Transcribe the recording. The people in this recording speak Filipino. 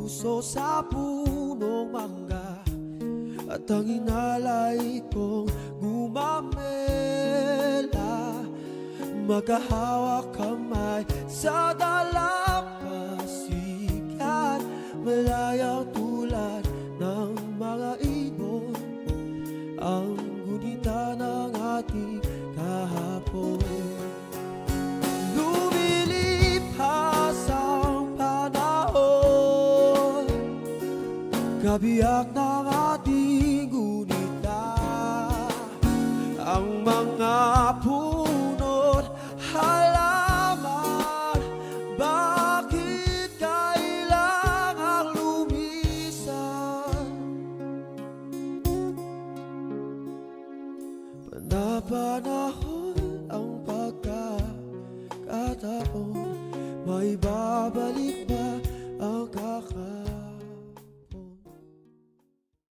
puso sa punong mangga, at ang inalay kong gumamela, magkahawak kamay sa dalampasigan, malayang tulad ng mga ibon, ang gunita ng ating kahapon. Lumilipas ang panahon, kabiyak ng ating gunita, ang mga